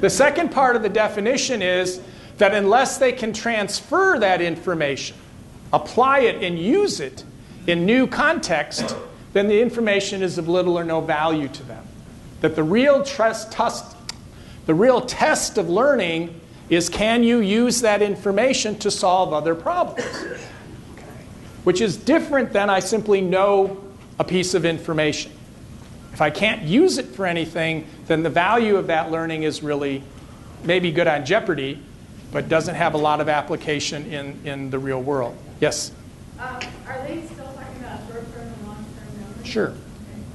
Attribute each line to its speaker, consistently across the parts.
Speaker 1: The second part of the definition is that unless they can transfer that information, apply it and use it in new context, then the information is of little or no value to them. That the real test of learning is, can you use that information to solve other problems? Okay. Which is different than I simply know a piece of information. If I can't use it for anything, then the value of that learning is really maybe good on Jeopardy, but doesn't have a lot of application in the real world. Yes?
Speaker 2: Are they still talking about short-term and long-term memory?
Speaker 1: Sure.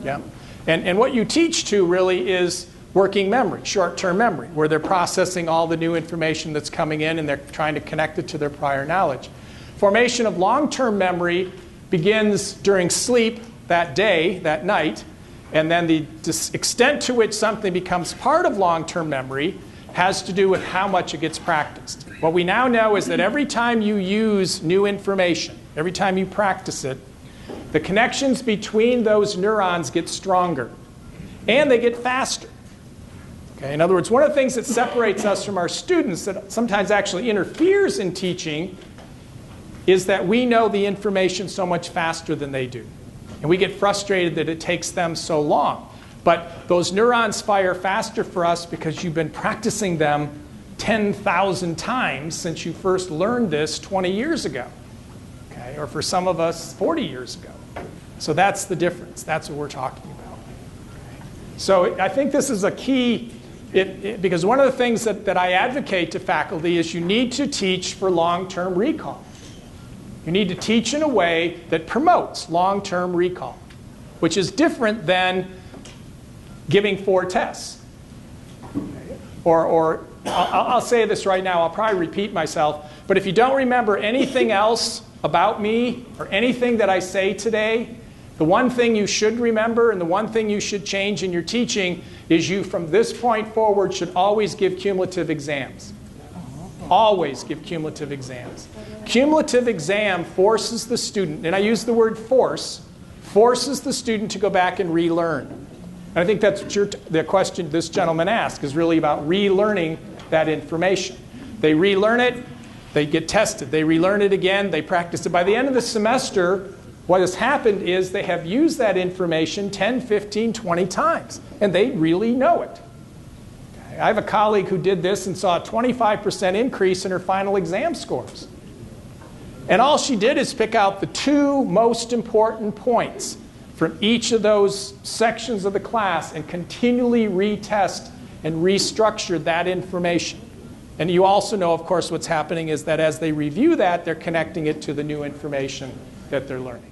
Speaker 1: Yeah. And what you teach to really is working memory, short-term memory, where they're processing all the new information that's coming in and they're trying to connect it to their prior knowledge. Formation of long-term memory begins during sleep that day, that night, and then the extent to which something becomes part of long-term memory has to do with how much it gets practiced. What we now know is that every time you use new information, every time you practice it, the connections between those neurons get stronger, and they get faster. Okay? In other words, one of the things that separates us from our students that sometimes actually interferes in teaching is that we know the information so much faster than they do. And we get frustrated that it takes them so long. But those neurons fire faster for us because you've been practicing them 10,000 times since you first learned this 20 years ago. Okay? Or for some of us, 40 years ago. So that's the difference. That's what we're talking about. Okay? So I think this is a key, because one of the things that I advocate to faculty is you need to teach for long-term recall. You need to teach in a way that promotes long-term recall, which is different than giving 4 tests. Okay? Or I'll say this right now, I'll probably repeat myself, but if you don't remember anything else about me or anything that I say today, the one thing you should remember and the one thing you should change in your teaching is you, from this point forward, should always give cumulative exams. Always give cumulative exams. Cumulative exam forces the student, and I use the word force, forces the student to go back and relearn. And I think that's what the question this gentleman asked is really about relearning that information. They relearn it, they get tested. They relearn it again, they practice it. By the end of the semester, what has happened is they have used that information 10, 15, 20 times, and they really know it. Okay? I have a colleague who did this and saw a 25% increase in her final exam scores. And all she did is pick out the 2 most important points from each of those sections of the class and continually retest and restructure that information. And you also know, of course, what's happening is that as they review that, they're connecting it to the new information that they're learning.